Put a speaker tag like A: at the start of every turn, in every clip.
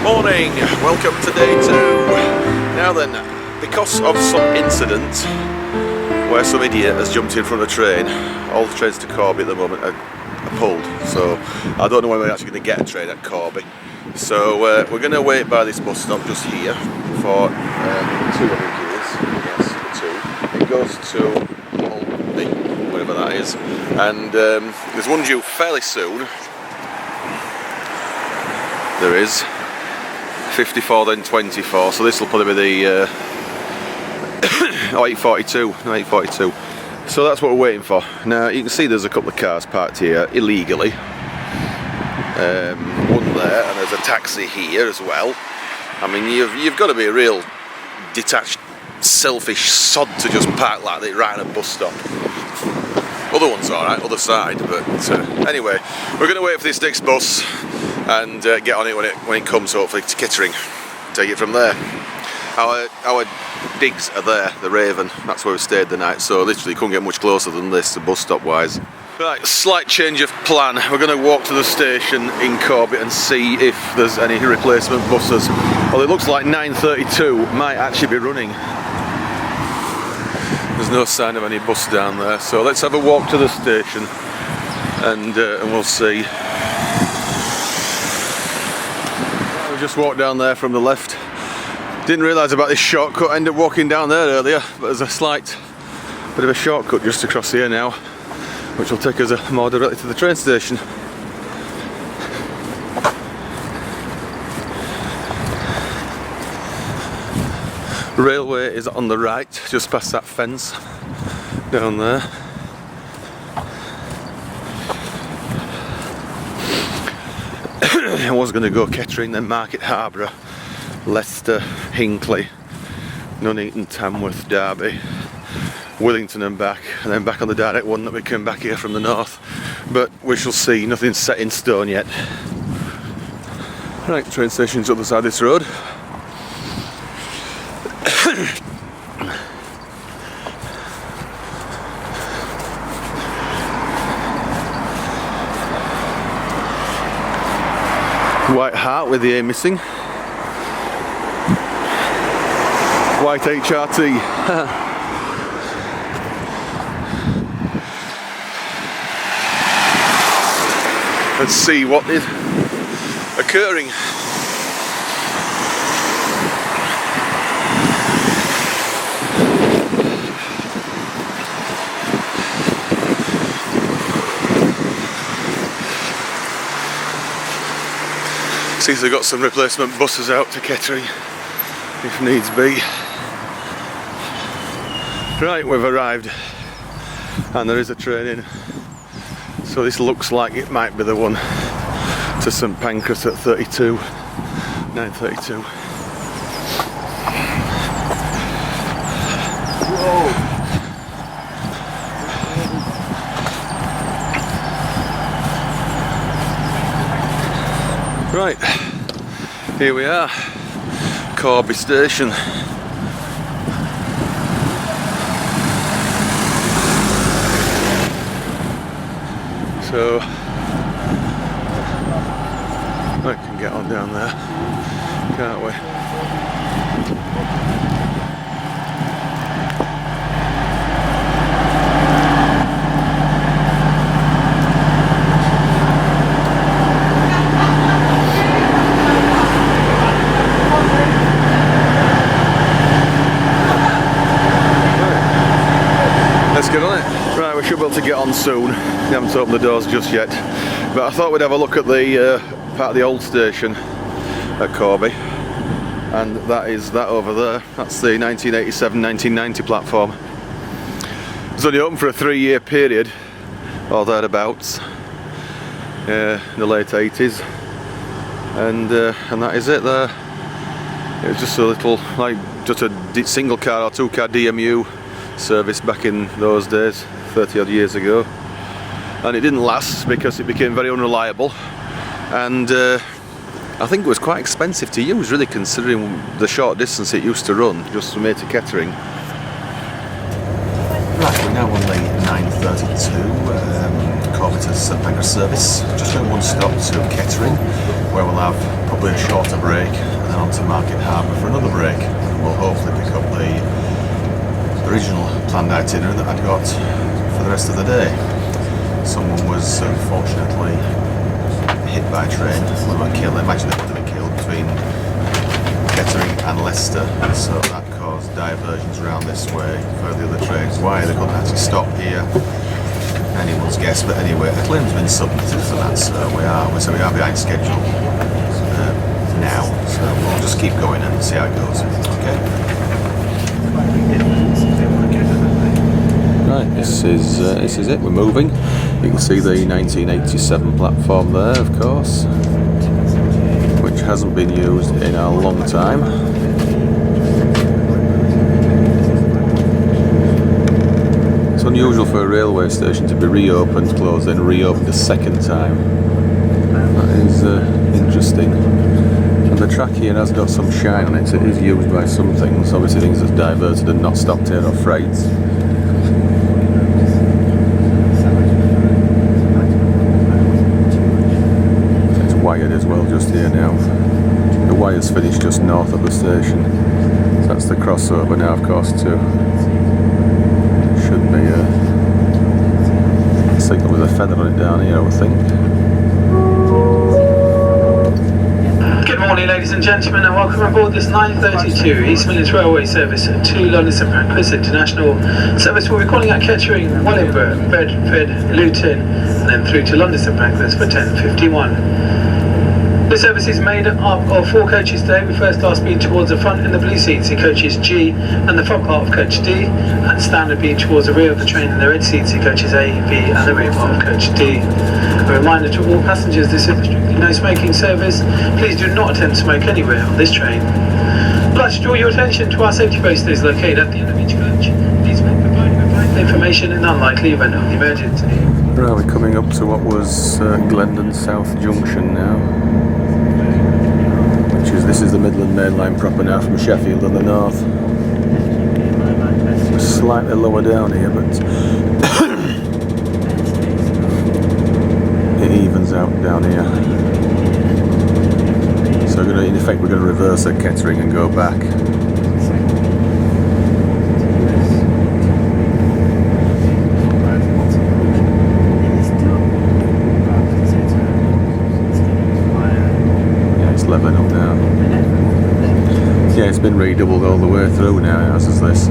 A: Morning, welcome to day 2. Now then, because of some incident where some idiot has jumped in front of a train, all the trains to Corby at the moment are pulled, so I don't know when we're actually going to get a train at Corby. So we're going to wait by this bus stop just here for 2, I think it is. Yes, 2. It goes to Holby, whatever that is, and there's one due fairly soon. There is 54 then 24, so this will probably be the 842. So that's what we're waiting for. Now you can see there's a couple of cars parked here illegally. One there, and there's a taxi here as well. I mean, you've got to be a real detached, selfish sod to just park like that right at a bus stop. Other one's alright, other side, but anyway, we're going to wait for this next bus and get on it when it comes, hopefully, to Kettering. Take it from there. Our digs are there, the Raven. That's where we stayed the night, so literally couldn't get much closer than this, the bus stop wise. Right, slight change of plan. We're going to walk to the station in Corby and see if there's any replacement buses. Well, it looks like 9:32 might actually be running. There's no sign of any bus down there, so let's have a walk to the station and we'll see. We just walked down there from the left. Didn't realise about this shortcut. I ended up walking down there earlier, but there's a slight bit of a shortcut just across here now, which will take us more directly to the train station. Railway is on the right, just past that fence down there. I was going to go Kettering, then Market, Harborough, Leicester, Hinckley, Nuneaton, Tamworth, Derby, Willington and back, and then back on the direct one that we came back here from the north. But we shall see, nothing's set in stone yet. Right, train station's other side of this road. White Hart with the A missing. White HRT. Let's see what is occurring. Seems they've got some replacement buses out to Kettering if needs be. Right, we've arrived and there is a train in. So this looks like it might be the one to St Pancras at 9:32. Whoa. Right, here we are, Corby Station. So I can get on down there, can't we? Let's get on it. Right, we should be able to get on soon. We haven't opened the doors just yet, but I thought we'd have a look at the part of the old station at Corby, and that is that over there. That's the 1987-1990 platform. It was only open for a 3-year period, or thereabouts, in the late 80s, and that is it there. It was just a little, like, just a single car or 2-car DMU service back in those days, 30 odd years ago, and it didn't last because it became very unreliable, and I think it was quite expensive to use, really, considering the short distance it used to run just from here to Kettering. Right, we're now on the 9:32 Corby to St Pancras service. Just going one stop to Kettering, where we'll have probably a shorter break, and then on to Market Harborough for another break. And we'll hopefully pick up the original planned itinerary that I'd got for the rest of the day. Someone was unfortunately hit by a train, one of killed. I imagine they would have been killed between Kettering and Leicester, so that caused diversions around this way for the other trains. Why they couldn't actually stop here, anyone's guess. But anyway, a claim's been submitted for that, so we are behind schedule now. So we'll just keep going and see how it goes. Okay. Right, this is it. We're moving. You can see the 1987 platform there, of course, which hasn't been used in a long time. It's unusual for a railway station to be reopened, closed, then reopened a second time. That is interesting. And the track here has got some shine on it, so it is used by some things, obviously things that's diverted and not stopped here or freights. Wired as well just here now. The wire's finished just north of the station. So that's the crossover now, of course, too. Should be a signal with a feather on it down here, I would think.
B: Good morning, ladies and gentlemen, and welcome aboard this 9:32 East Midlands Railway service to London St Pancras International service. We'll be calling at Kettering, Willington, Bedworth, Willington, and then through to London St Pancras for 10:51. The service is made up of 4 coaches today, with first class being towards the front in the blue seats in coaches G and the front part of coach D, and standard being towards the rear of the train in the red seats in coaches A, B and the rear part of coach D. A reminder to all passengers, this is a strictly no smoking service. Please do not attempt to smoke anywhere on this train. I'd like to draw your attention to our safety post that is located at the end of each coach. These will provide you with vital information in unlikely event of emergency.
A: Right, we're coming up to what was Glendon South Junction now. This is the Midland Main Line proper now from Sheffield on the north. Slightly lower down here, but it evens out down here. So in effect we're going to reverse at Kettering and go back. Yeah, it's leveling up now. Yeah, it's been redoubled all the way through now, as is this.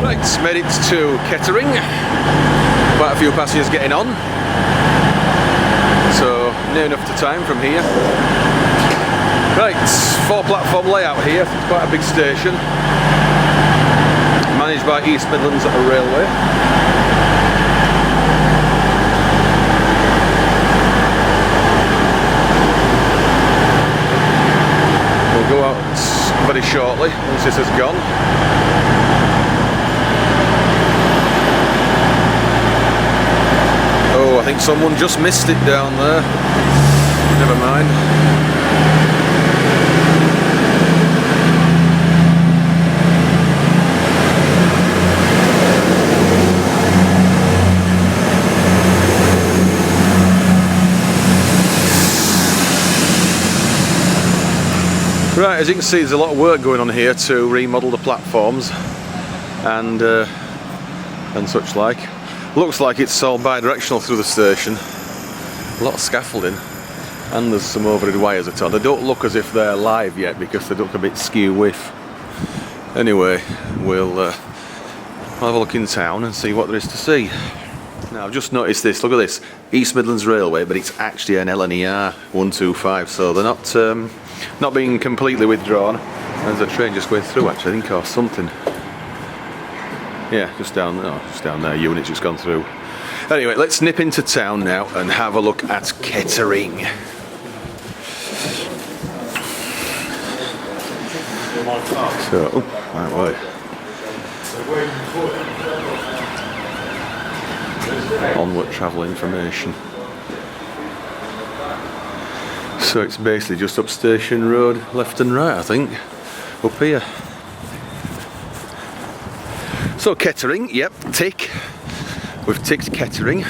A: Right, made it to Kettering. Quite a few passengers getting on. So near enough to time from here. Right, 4 platform layout here. It's quite a big station, managed by East Midlands Railway. We'll go out very shortly once this is gone. Oh, I think someone just missed it down there. Never mind. Right, as you can see, there's a lot of work going on here to remodel the platforms and such like. Looks like it's all bi-directional through the station. A lot of scaffolding, and there's some overhead wires at all. They don't look as if they're live yet because they look a bit skew with. Anyway, we'll have a look in town and see what there is to see. Now I've just noticed this, look at this, East Midlands Railway, but it's actually an LNER 125, so they're not being completely withdrawn. There's a train just going through actually, I think, or something. Yeah, just down there, unit's just gone through. Anyway, let's nip into town now and have a look at Kettering. So, oh, right way. Onward travel information. So it's basically just up Station Road, left and right, I think, up here. So Kettering, yep, tick. We've ticked Kettering.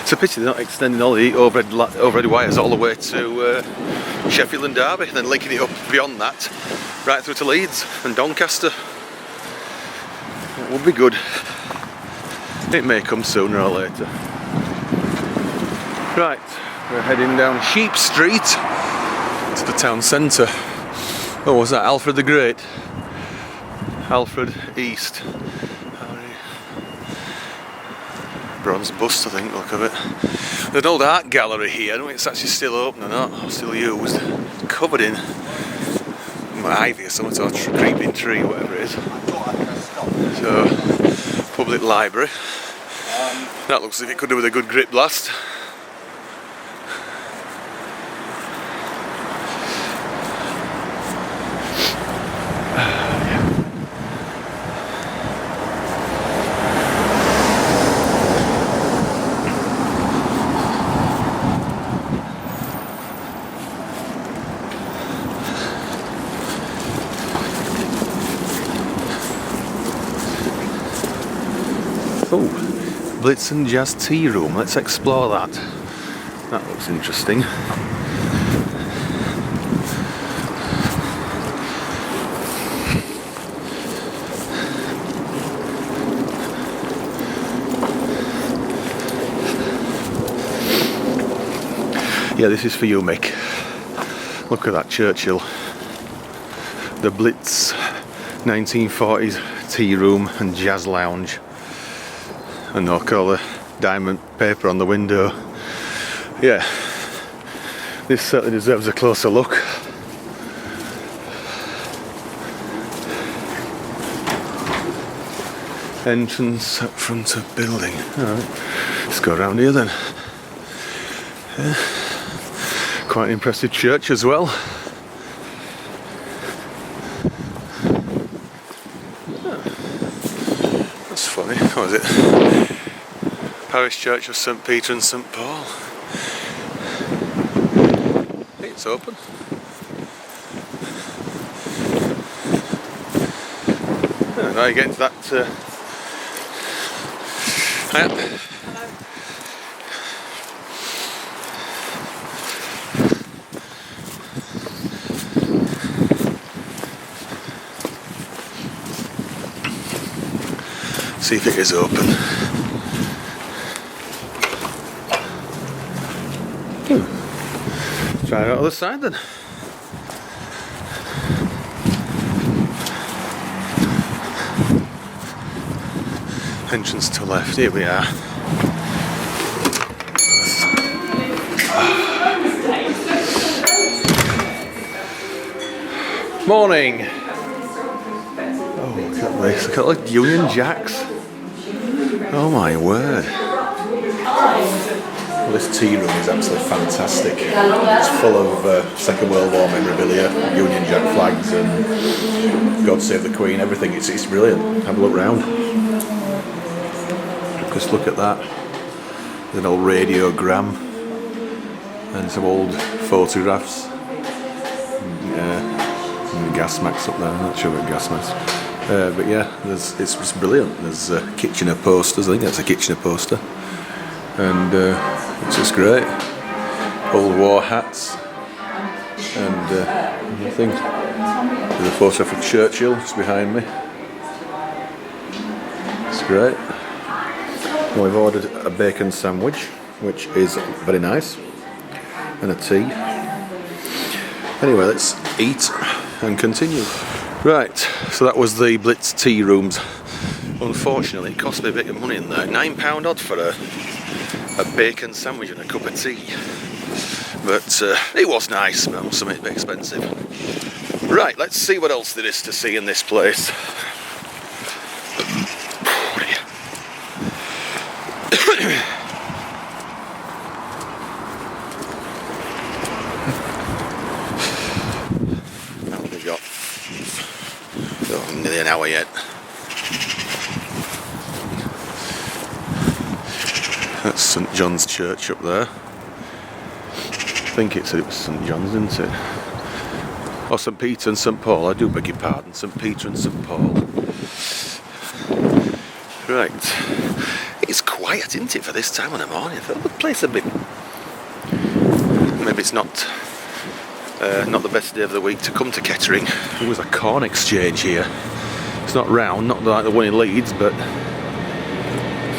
A: It's a pity they're not extending all the overhead wires all the way to Sheffield and Derby, and then linking it up beyond that, right through to Leeds and Doncaster. It would be good. It may come sooner or later. Right, we're heading down Sheep Street to the town centre. Oh, was that Alfred the Great? Alfred East. Bronze bust, I think, look of it. There's an old art gallery here. I don't know if it's actually still open or not, or still used. It's covered in ivy or something, or creeping tree, whatever it is. So, public library. That looks as if it could do with a good grip blast. Oh, Blitz and Jazz Tea Room. Let's explore that. That looks interesting. Yeah, this is for you, Mick. Look at that Churchill. The Blitz 1940s Tea Room and Jazz Lounge. And look, all the diamond paper on the window. Yeah, this certainly deserves a closer look. Entrance up front of building. Alright, let's go around here then. Yeah. Quite an impressive church as well. That's funny. What is it? Parish Church of St Peter and St Paul. Hey, it's open. Oh, now you get into that. Yep. See if it is open. Try it out other side then. Entrance to left, here we are. Morning! Oh, look at this, look at like Union Jacks. Oh my word. Well, this tea room is absolutely fantastic. It's full of Second World War memorabilia, Union Jack flags and God Save the Queen, everything. It's brilliant. Have a look round. Just look at that. There's an old radiogram and some old photographs. And gas masks up there, I'm not sure what gas masks. But yeah, it's just brilliant. There's Kitchener posters, I think that's a Kitchener poster. And it's just great. Old war hats. And I think there's a photograph of Churchill just behind me. It's great. Well, we've ordered a bacon sandwich, which is very nice. And a tea. Anyway, let's eat and continue. Right, so that was the Blitz tea rooms. Unfortunately, it cost me a bit of money in there. £9 odd for a bacon sandwich and a cup of tea. But it was nice, but also a bit expensive. Right, let's see what else there is to see in this place. an hour yet. That's St John's Church up there. I think it said it was St John's, didn't it? Or St Peter and St Paul, I do beg your pardon, St Peter and St Paul. Right, it's quiet, isn't it, for this time of the morning? I thought the place a bit... Maybe it's not the best day of the week to come to Kettering. There was a corn exchange here. It's not round, not like the one in Leeds, but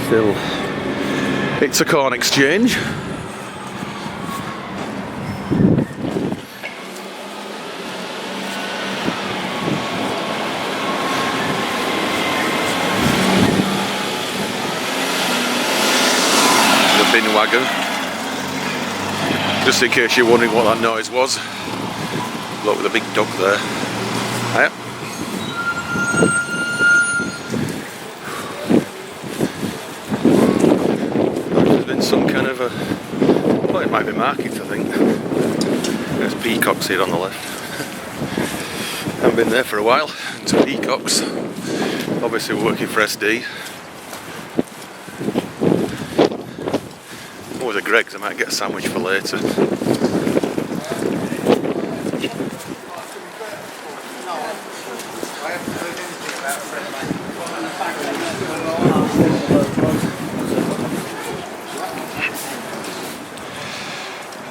A: still, it's a corn exchange. The bin wagon. Just in case you're wondering what that noise was. Look, with a big duck there. Yep. There's been some kind of a... well, it might be markets, I think. There's peacocks here on the left. Haven't been there for a while. Some peacocks. Obviously working for SD. Oh, there's a Greggs, I might get a sandwich for later.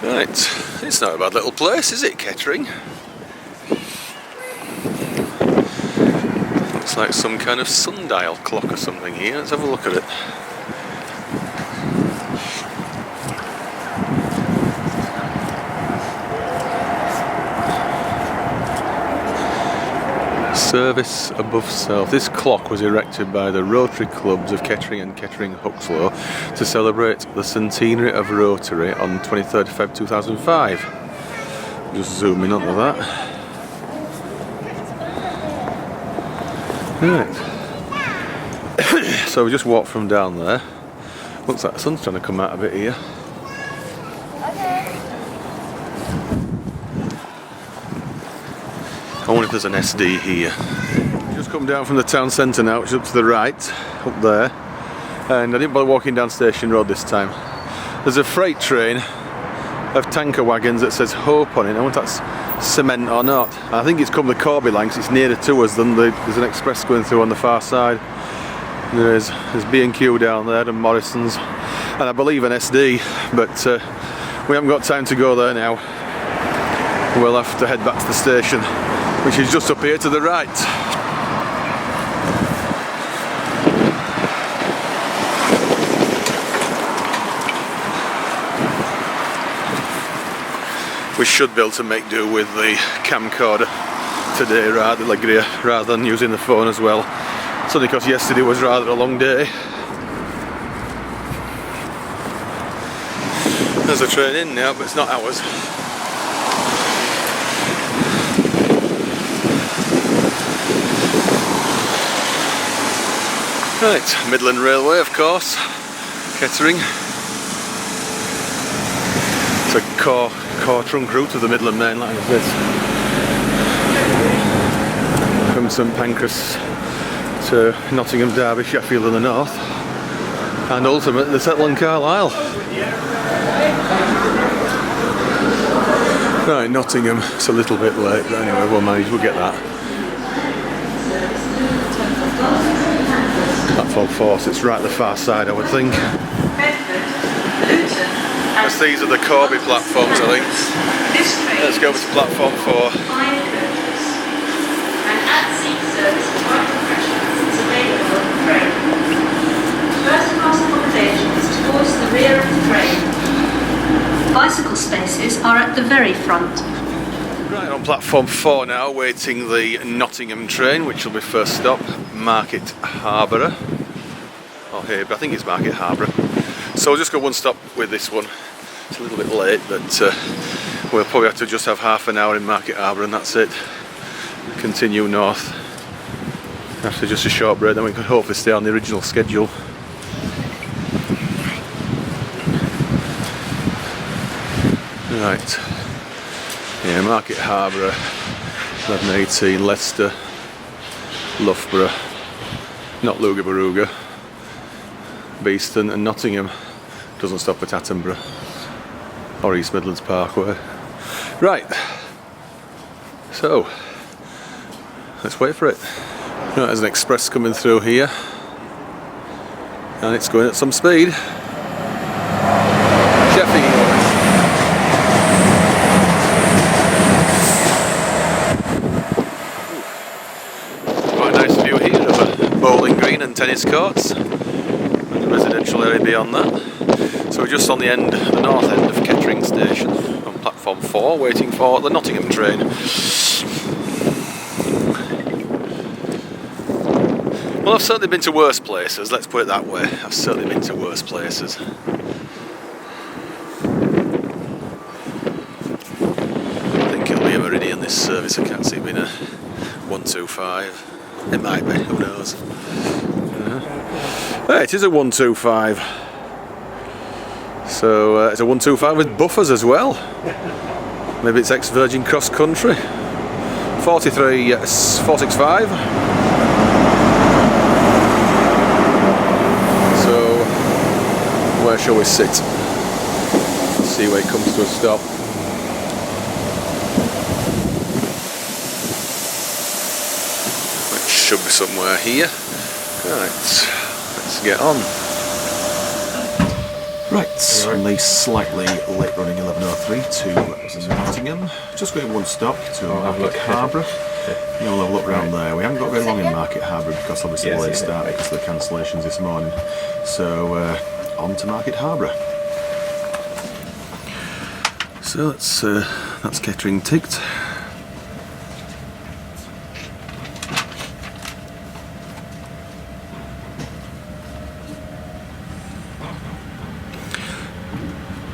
A: Right, it's not a bad little place, is it, Kettering? Looks like some kind of sundial clock or something here. Let's have a look at it. Service above self. This clock was erected by the Rotary Clubs of Kettering and Kettering-Huxlow to celebrate the centenary of Rotary on 23rd Feb 2005. Just zoom in onto that. Right. So we just walked from down there. Looks like the sun's trying to come out a bit here. I wonder if there's an SD here. Just come down from the town centre now, which is up to the right, up there. And I didn't bother walking down Station Road this time. There's a freight train of tanker wagons that says Hope on it. I wonder if that's cement or not. I think it's come the Corby line because it's nearer to us than there's an express going through on the far side. There's B&Q down there and Morrison's. And I believe an SD, but we haven't got time to go there now. We'll have to head back to the station, which is just up here to the right. We should be able to make do with the camcorder today rather than using the phone as well. It's only because yesterday was rather a long day. There's a train in now, but it's not ours. Right, Midland Railway, of course, Kettering. It's a core trunk route of the Midland Main Line of this. From St Pancras to Nottingham, Derby, Sheffield and the north. And ultimately the Settle and Carlisle. Right, Nottingham, it's a little bit late, but anyway, we'll manage, we'll get that. Platform 4, so it's right at the far side, I would think. Because these are the Corby platforms, I think. Let's go over to platform 4.
C: First class accommodation is towards the rear of the train. Bicycle spaces are at the very front.
A: Right, on platform 4 now, waiting the Nottingham train, which will be first stop, Market Harborough. Oh, here, but I think it's Market Harborough. So we'll just go one stop with this one. It's a little bit late, but we'll probably have to just have half an hour in Market Harborough and that's it. Continue north. After just a short break, then we could hopefully stay on the original schedule. Right. Yeah, Market Harborough, 11:18, Leicester, Loughborough, not Lugabaruga, Beeston and Nottingham. Doesn't stop at Attenborough or East Midlands Parkway. Right, so let's wait for it. Right, there's an express coming through here and it's going at some speed. Sheffield. Quite a nice view here of a bowling green and tennis courts and the residential area beyond that. So we're just on the end, the north end of Kettering station on platform 4, waiting for the Nottingham train. Well, I've certainly been to worse places, let's put it that way. I've certainly been to worse places. I think it'll be a Meridian this service, I can't see it being a 125. It might be, who knows. Yeah, it is a 125. So it's a 125 with buffers as well. Maybe it's ex-Virgin Cross Country. 43, yes, 465. So where shall we sit? Let's see where it comes to a stop. Which should be somewhere here. Right, let's get on. Right, on the slightly late running 11:03 to Nottingham. Just going one stop to Market Harborough. You'll have a look round there. We haven't got very long in Market Harborough because obviously the late start because of the cancellations this morning. So on to Market Harborough. So that's Kettering ticked.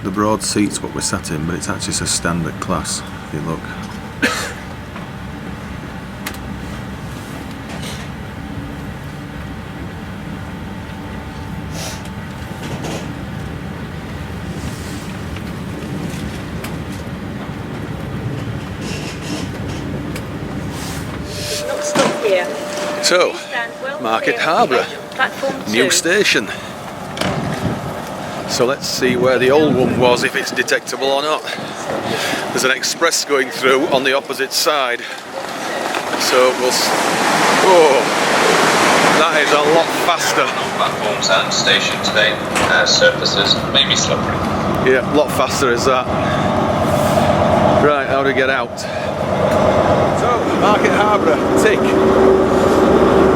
A: The broad seat's what we're sat in, but it's actually a standard class, if you look. So, Market Harborough, new station. So let's see where the old one was, if it's detectable or not. There's an express going through on the opposite side. So we'll... Oh, that is a lot faster.
D: Platforms and station today, surfaces may be slippery.
A: Yeah, a lot faster is that. Right, how do we get out? So, Market Harborough, tick.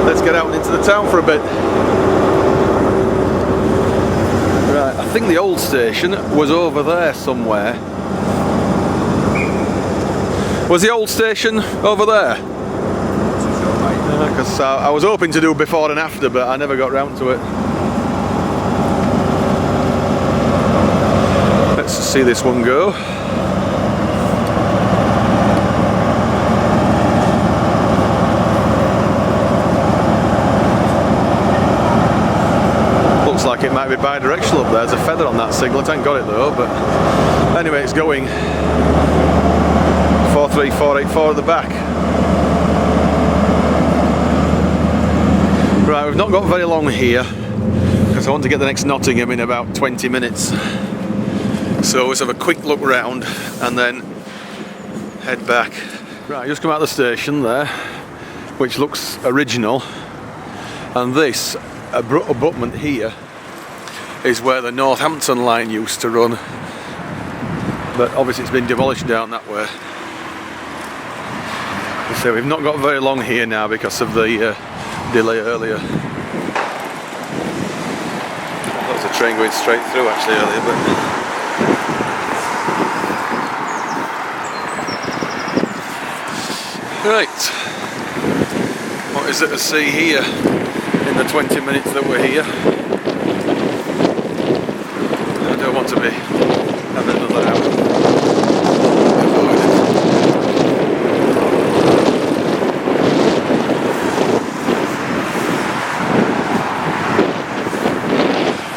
A: Let's get out into the town for a bit. Right, I think the old station was over there somewhere. Was the old station over there? Because I was hoping to do before and after, but I never got round to it. Let's see this one go. Looks like it might be bi-directional up there. There's a feather on that signal. I haven't got it though, but anyway, it's going. 43484 at the back. Right, we've not got very long here because I want to get the next Nottingham in about 20 minutes. So let's have a quick look round and then head back. Right, just come out of the station there, which looks original, and this abutment here is where the Northampton line used to run, but obviously it's been demolished down that way. So we've not got very long here now because of the delay earlier. That was a train going straight through actually earlier, but right, what is it to see here in the 20 minutes that we're here? I don't want to be having another hour.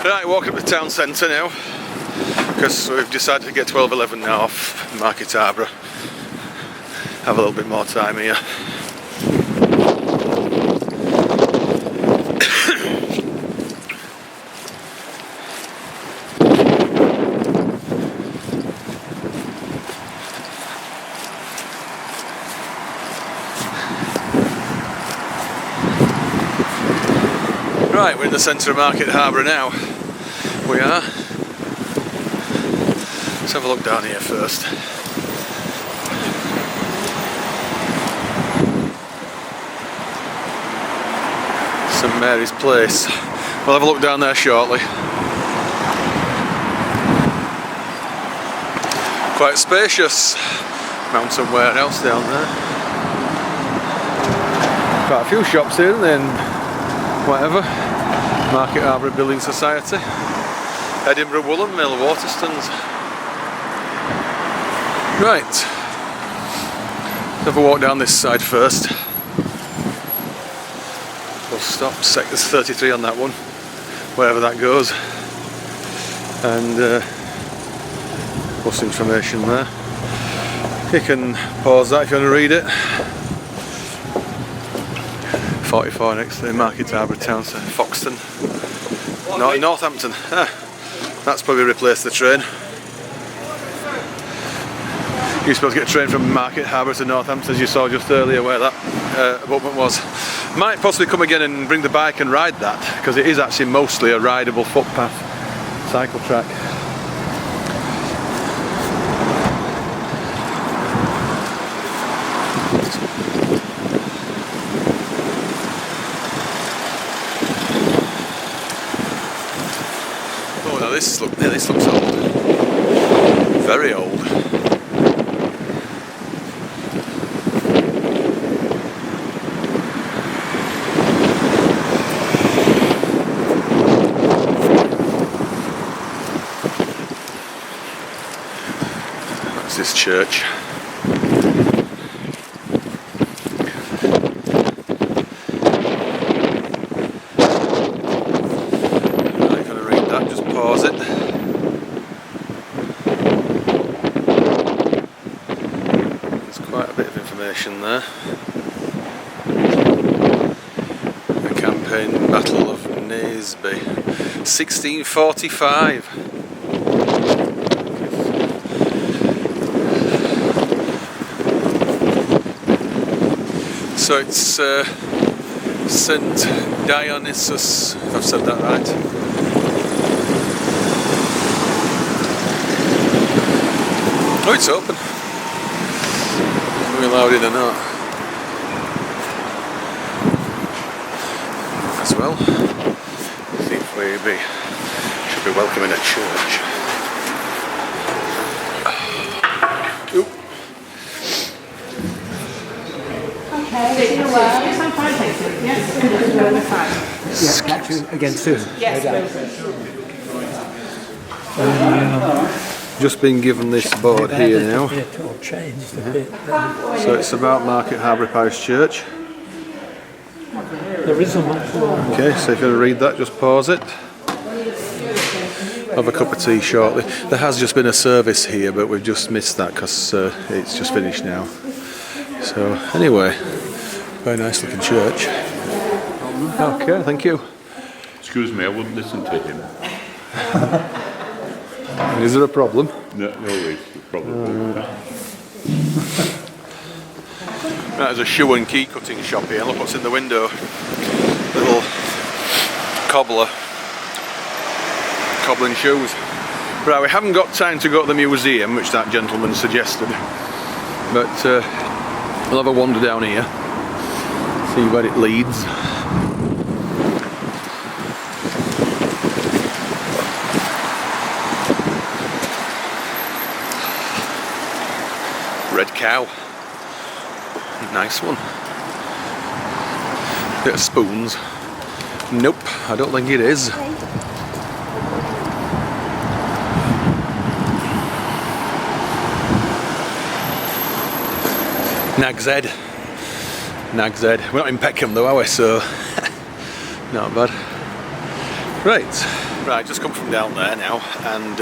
A: Right, walking up the town centre now because we've decided to get 12:11 now off Market Harborough. Have a little bit more time here. Right, we're in the centre of Market Harborough now. We are. Let's have a look down here first. St Mary's Place. We'll have a look down there shortly. Quite spacious mountain warehouse down there. Quite a few shops here, and whatever. Market Harborough Building Society. Edinburgh Woolen Mill, Waterstones. Right. Let's have a walk down this side first. We'll stop. Sector's 33 on that one, wherever that goes. And bus information there. You can pause that if you want to read it. 44 next to the Market Harborough Town Centre, Foxton. No, Northampton. That's probably replaced the train. You're supposed to get a train from Market Harborough to Northampton, as you saw just earlier where that abutment was. Might possibly come again and bring the bike and ride that, because it is actually mostly a rideable footpath cycle track. Oh, now this looks old. Very old. This church. I'm going to read that, just pause it. There's quite a bit of information there. The campaign Battle of Naseby, 1645. So it's St Dionysus, if I've said that right. Oh, it's open. Are we allowed in or not? As well. I think we should be welcome in a church. Oop.
E: Yeah, catch you again soon.
C: Yes,
A: Just been given this board here now. So it's about Market Harborough Parish Church.
E: There is a month.
A: Okay, so if you want to read that, just pause it. Have a cup of tea shortly. There has just been a service here, but we've just missed that because it's just finished now. So anyway, very nice looking church. Okay, thank you.
F: Excuse me, I wouldn't listen to him.
A: Is there a problem?
F: No, it's probably.
A: Right, there's a shoe and key cutting shop here. Look what's in the window. Little cobbler. Cobbling shoes. Right, we haven't got time to go to the museum, which that gentleman suggested. But we'll have a wander down here. See where it leads. Red cow. Nice one. Bit of spoons. Nope, I don't think it is. Nag's Head. Nag's Head. We're not in Peckham though, are we? So, not bad. Right, just come from down there now, and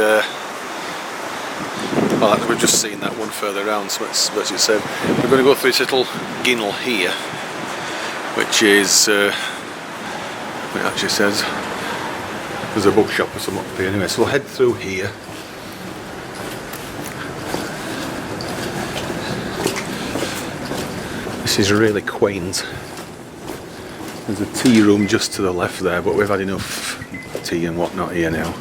A: well, we've just seen that one further around, so it's virtually the same. We're going to go through this little ginnel here, which is, it actually says there's a bookshop or something up here anyway, so we'll head through here. This is really quaint. There's a tea room just to the left there, but we've had enough tea and whatnot here now.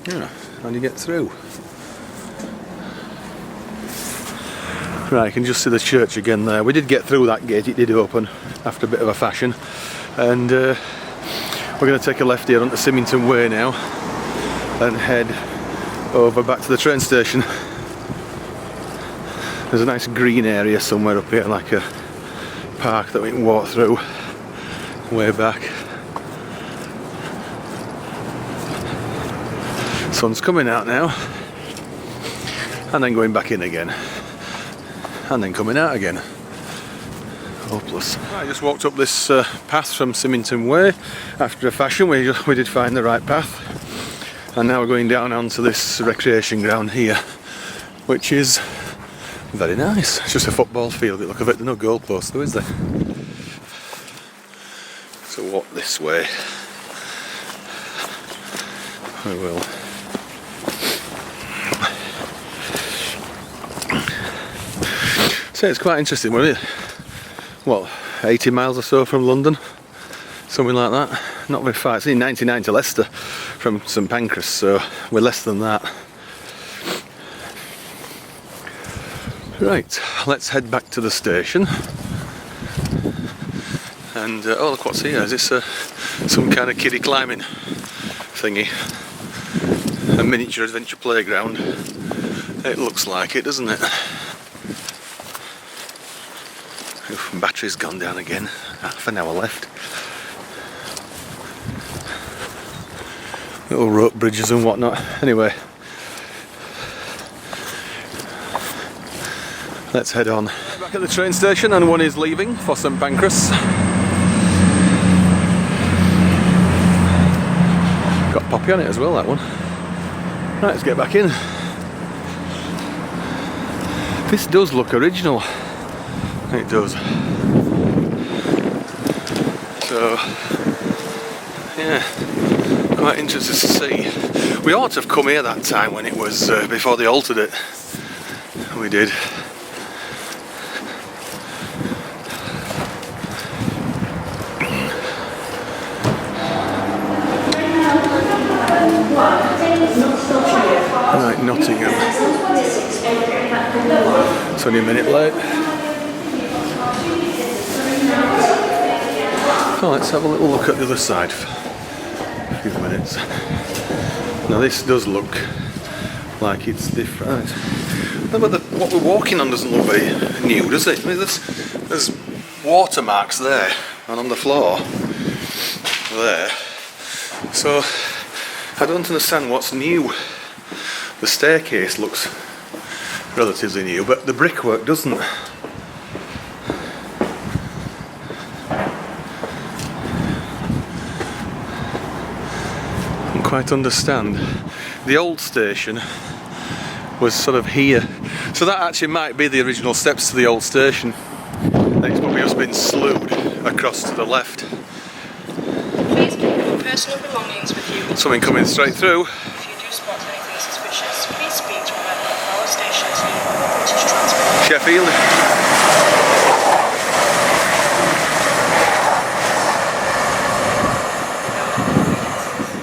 A: Yeah, how do you get through? Right, you can just see the church again there. We did get through that gate, it did open after a bit of a fashion. And we're going to take a left here onto Symington Way now and head over back to the train station. There's a nice green area somewhere up here, like a park that we can walk through way back. Sun's coming out now, and then going back in again, and then coming out again. Hopeless. I just walked up this path from Symington Way. After a fashion, we did find the right path, and now we're going down onto this recreation ground here, which is very nice. It's just a football field, look of it. There's no goalpost though, is there? So walk this way. I will. So it's quite interesting. We're, what, 80 miles or so from London, something like that. Not very far. It's only 99 to Leicester from St Pancras, so we're less than that. Right, let's head back to the station. And oh, look what's here. Is this some kind of kiddie climbing thingy? A miniature adventure playground. It looks like it, doesn't it? Oof, battery's gone down again. Half an hour left. Little rope bridges and whatnot. Anyway, let's head on. Back at the train station, and one is leaving for St Pancras. Got Poppy on it as well, that one. Right, let's get back in. This does look original. It does. So, yeah, quite interested to see. We ought to have come here that time when it was before they altered it. We did. Right, Nottingham. It's only a minute late. Oh, let's have a little look at the other side for a few minutes. Now this does look like it's different. No, but what we're walking on doesn't look very new, does it? I mean, there's watermarks there and on the floor there. So I don't understand what's new. The staircase looks relatively new, but the brickwork doesn't. Quite understand. The old station was sort of here, so that actually might be the original steps to the old station. And it's probably just been slewed across to the left.
G: Please keep your personal belongings with you.
A: Something coming straight through.
G: If you do spot anything suspicious, please speak to a member of our station team or British Transport.
A: Sheffield.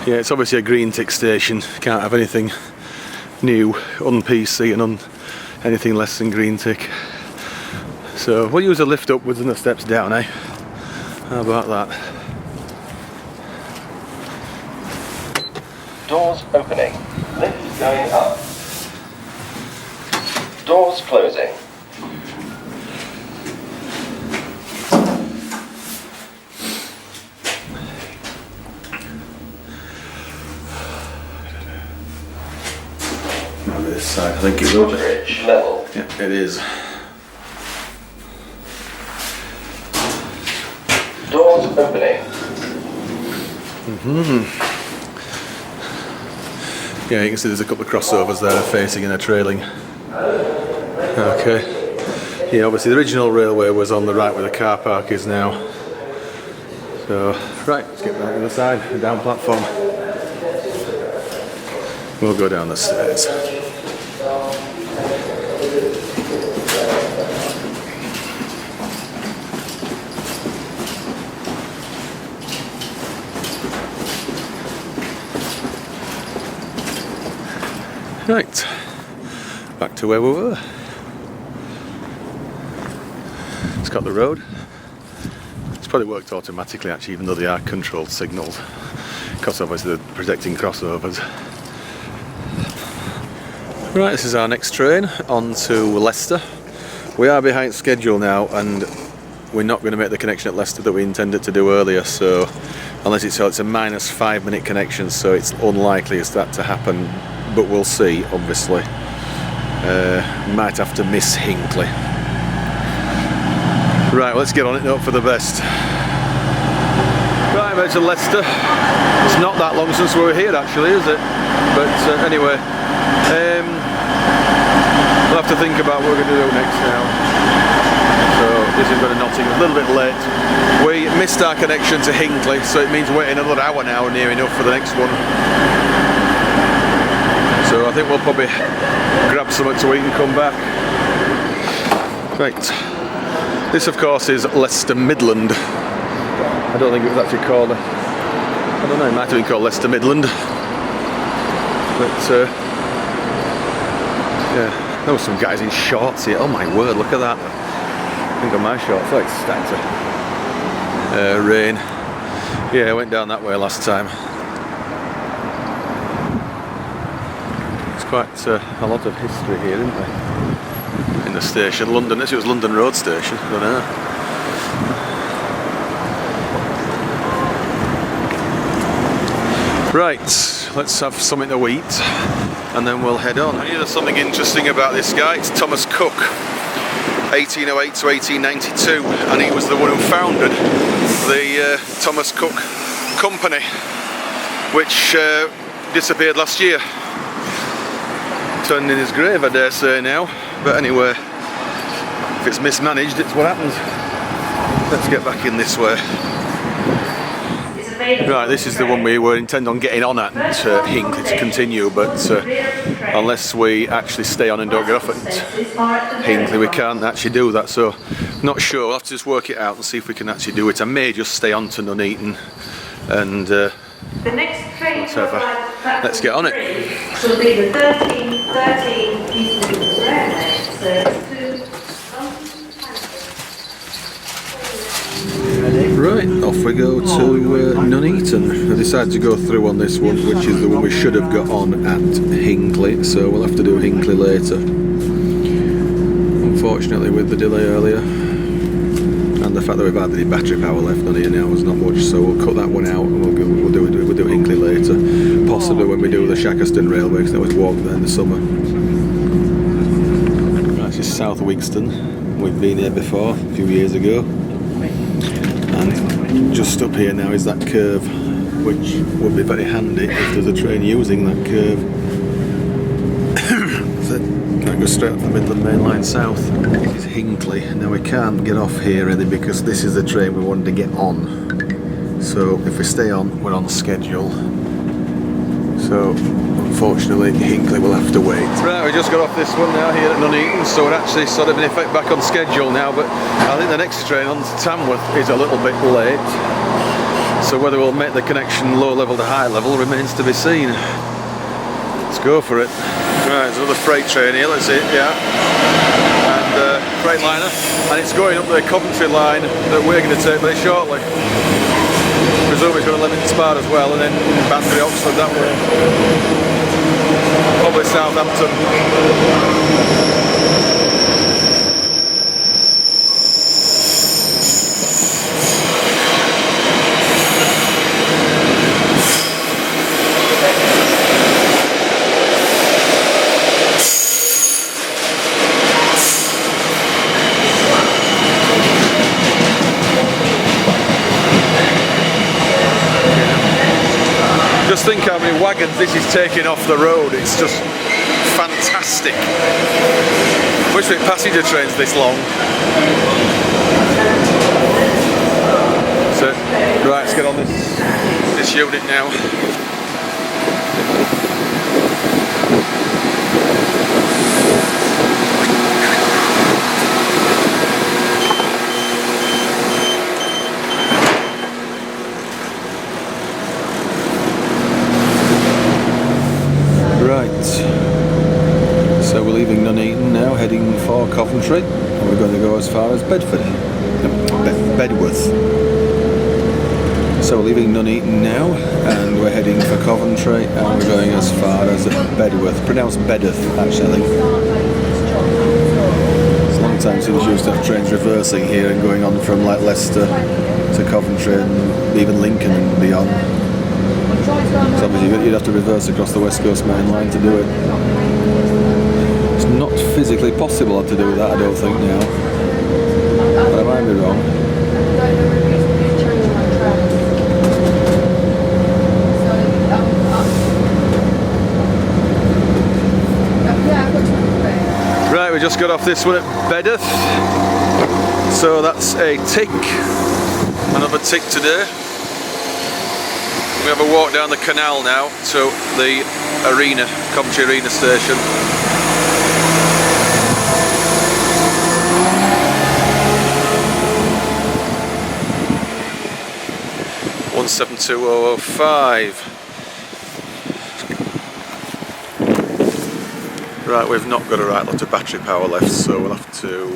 A: Yeah, it's obviously a green tick station. Can't have anything new on PC and on anything less than green tick. So we'll use a lift upwards and the steps down, eh? How about that?
H: Doors opening. Lift going up. Doors closing.
A: This side, I think it will be.
H: Bridge level.
A: Yeah, it is.
H: Doors opening.
A: Yeah, you can see there's a couple of crossovers there, a facing and a trailing. Okay. Yeah, obviously the original railway was on the right where the car park is now. So, right, let's get back to the side, down platform. We'll go down the stairs. Right, back to where we were. It's got the road. It's probably worked automatically actually, even though they are controlled signals, because obviously they're protecting crossovers. Right, this is our next train on to Leicester. We are behind schedule now, and we're not going to make the connection at Leicester that we intended to do earlier, so unless it's a minus 5 minute connection, so it's unlikely as that to happen, but we'll see. Obviously might have to miss Hinckley. Right, let's get on it and hope for the best. Right, back to Leicester. It's not that long since we were here actually, is it? But anyway, we'll have to think about what we're going to do next now. So this is going to Nottingham, a little bit late. We missed our connection to Hinckley, so it means waiting another hour now near enough for the next one. So I think we'll probably grab something to eat and come back. Right. This of course is Leicester Midland. I don't think it was actually called, I don't know, it might have been called Leicester Midland. But yeah, there were some guys in shorts here. Oh my word, look at that. I think on my shorts, oh, it's starting to rain. Yeah, I went down that way last time. It's quite a lot of history here, isn't there? In the station, London, this was London Road Station, I don't know. Right, let's have something to eat and then we'll head on. There's something interesting about this guy. It's Thomas Cook, 1808 to 1892, and he was the one who founded the Thomas Cook Company, which disappeared last year. Turned in his grave, I dare say now, but anyway, if it's mismanaged, it's what happens. Let's get back in this way. Right, this is the one we were intending on getting on at Hinckley to continue, but unless we actually stay on and don't get off at Hinckley, we can't actually do that, so not sure. We'll have to just work it out and see if we can actually do it. I may just stay on to Nuneaton and whatever. Let's get on it.
C: Will be the 1313 Eastern Railway service to
A: Right, off we go to Nuneaton. I decided to go through on this one, which is the one we should have got on at Hinckley, so we'll have to do Hinckley later. Unfortunately, with the delay earlier and the fact that we've had the battery power left on here now is not much, so we'll cut that one out and we'll do Hinckley later, possibly when we do the Shackleton Railway, because that was walked there in the summer. Right, this is South Wigston. We've been here before a few years ago. And just up here now is that curve, which would be very handy if there's a train using that curve. So that goes straight up the Midland Main Line south. This is Hinckley. Now we can't get off here really because this is the train we wanted to get on. So if we stay on, we're on schedule. So unfortunately Hinckley will have to wait. Right, we just got off this one now here at Nuneaton, so we're actually sort of in effect back on schedule now, but I think the next train on to Tamworth is a little bit late. So whether we'll make the connection low level to high level remains to be seen. Let's go for it. Right, there's another freight train here, let's see it, yeah. And freight liner, and it's going up the Coventry line that we're going to take very shortly. Presume it's going to Leamington Spa as well, and then Banbury, Oxford that way. Probably Southampton. Just think how many wagons this is taking off the road. It's just fantastic. Wish we had passenger trains this long. So, right, let's get on this unit now. Right, we're leaving Nuneaton now, heading for Coventry, and we're going to go as far as Bedford. Bedworth. So we're leaving Nuneaton now, and we're heading for Coventry, and we're going as far as Bedworth. Pronounced Bedworth, actually. It's a long time since we used to have trains reversing here and going on from like Leicester to Coventry and even Lincoln and beyond. So obviously you'd have to reverse across the West Coast Main Line to do it. It's not physically possible to do that, I don't think now. But I might be wrong. Right, we just got off this one at Bedworth. So that's a tick. Another tick today. We have a walk down the canal now to the arena, Coventry Arena station. (172.005). Right, we've not got a right lot of battery power left, so we'll have to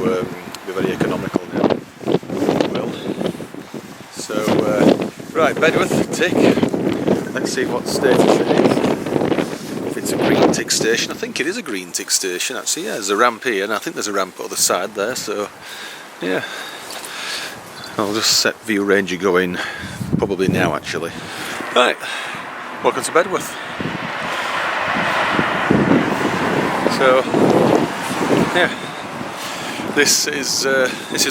A: be very economical now. Well, so right, Bedworth tick. Let's see what station it is. If it's a green tick station, I think it is a green tick station actually. Yeah, there's a ramp here, and I think there's a ramp on the side there. So yeah, I'll just set view ranger going probably now actually. Right, welcome to Bedworth. So yeah, this is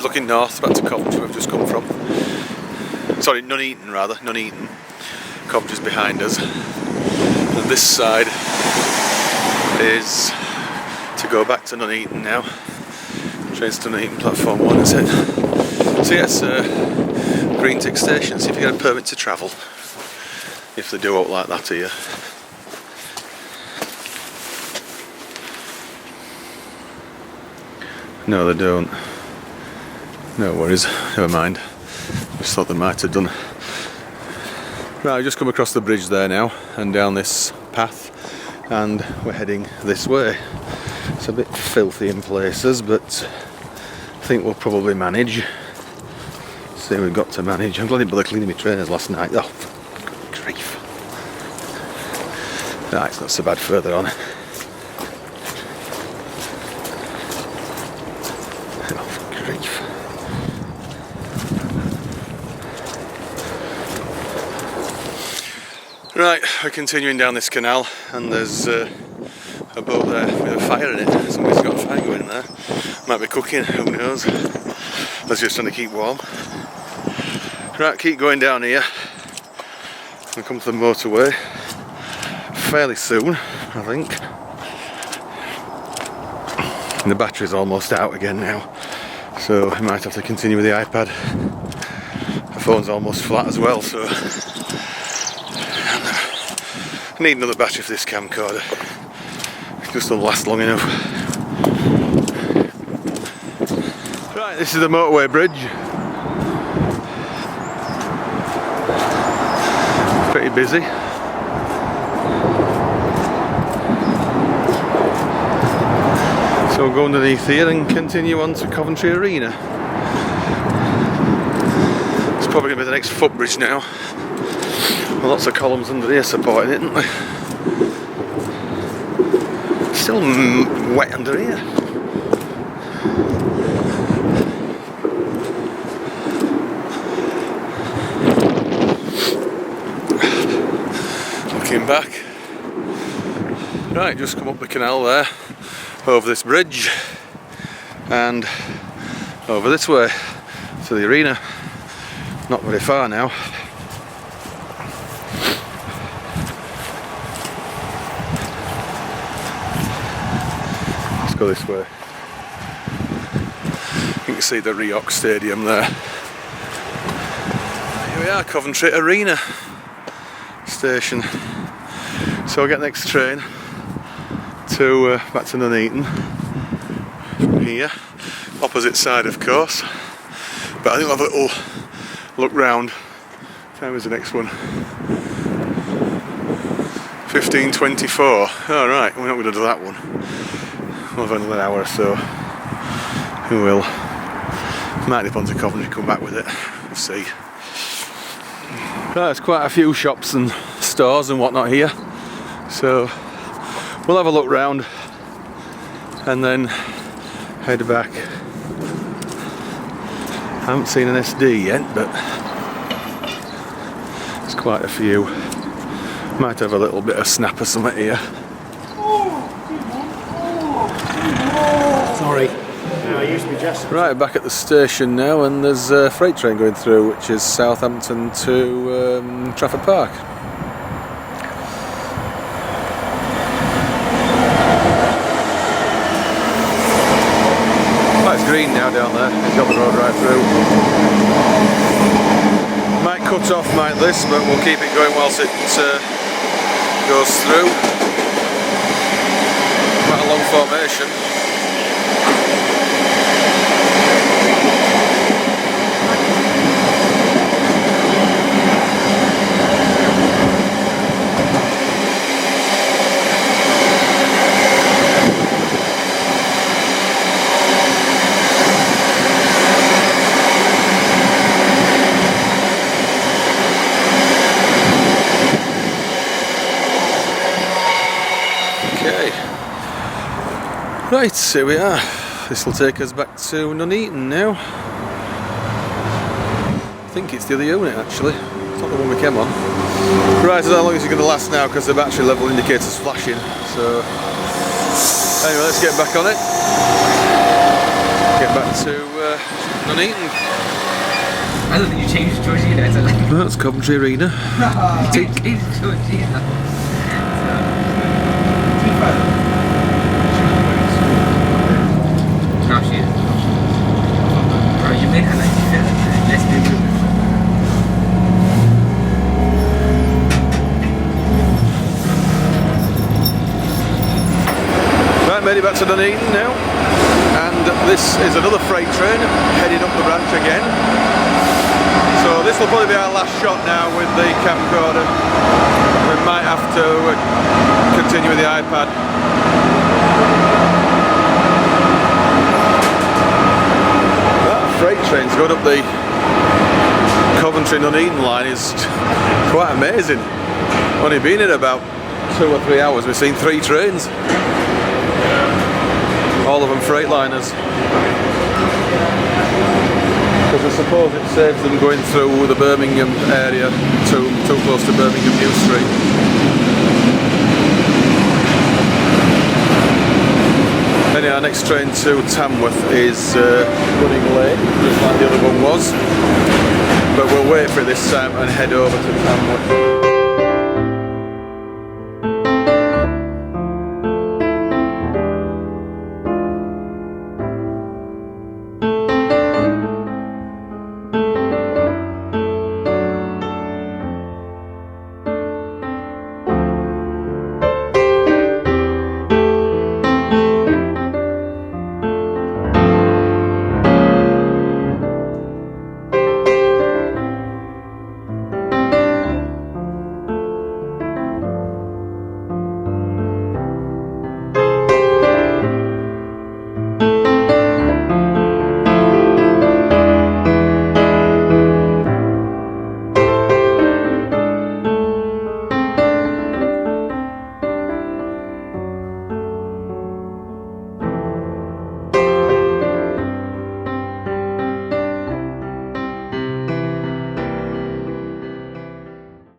A: looking north back to Coventry. We've just come from. Sorry, Nuneaton rather. Nuneaton. Coventry's behind us. And this side is to go back to Nuneaton now. Trains to Nuneaton platform 1, is it? So yes, green tick station. See if you get a permit to travel. If they do out like that here. No, they don't. No worries, never mind. Just thought they might have done. Right, I've just come across the bridge there now and down this path, and we're heading this way. It's a bit filthy in places, but I think we'll probably manage. See, we've got to manage. I'm glad I didn't bother cleaning my trainers last night. Oh, good grief. Right, it's not so bad further on. Right, we're continuing down this canal, and there's a boat there with a fire in it. Somebody's got a fire going there. Might be cooking, who knows. Let's just trying to keep warm. Right, keep going down here. We'll come to the motorway fairly soon, I think. And the battery's almost out again now, so I might have to continue with the iPad. The phone's almost flat as well, so I need another battery for this camcorder. It just doesn't last long enough. Right, this is the motorway bridge. Pretty busy. So we'll go underneath here and continue on to Coventry Arena. It's probably going to be the next footbridge now. Well, lots of columns under here supporting it, isn't there? Still wet under here. Looking back. Right, just come up the canal there, over this bridge, and over this way to the arena. Not very far now. Go this way. You can see the Rioch Stadium there. Here we are, Coventry Arena station. So we'll get the next train to back to Nuneaton from here, opposite side of course. But I think we'll have a little look round. What time is the next one? 15:24. Alright, we're not going to do that one. over another hour or so. We will. Might nip onto Coventry, come back with it. We'll see. Right, there's quite a few shops and stores and whatnot here, so we'll have a look round and then head back. I haven't seen an SD yet, but there's quite a few. Might have a little bit of snap or something here.
E: Sorry. No, I used to be just.
A: Right, back at the station now, and there's a freight train going through, which is Southampton to Trafford Park. Well, it's green now down there. It's got the road right through. Might cut off, might this, but we'll keep it going whilst it goes through. Quite a long formation. Right, here we are. This will take us back to Nuneaton now. I think it's the other unit actually. It's not the one we came on. Right, so how long is it going to last now? Because the battery level indicator's flashing. So, anyway, let's get back on it. Get back to Nuneaton.
I: I don't think you changed Georgina. It's like
A: That's Coventry Arena.
I: you changed Georgina. No, she is. Bro, you made her like less than you.
A: Right, made it back to Nuneaton now. And this is another freight train heading up the branch again. So this will probably be our last shot now with the camcorder. We might have to continue with the iPad. That freight train's going up the Coventry Nuneaton line is quite amazing. Only been in about 2 or 3 hours. We've seen 3 trains. All of them Freightliners. Because I suppose it saves them going through the Birmingham area too close to Birmingham New Street. Anyway, our next train to Tamworth is running late, just like the other one was. But we'll wait for it this time and head over to Tamworth.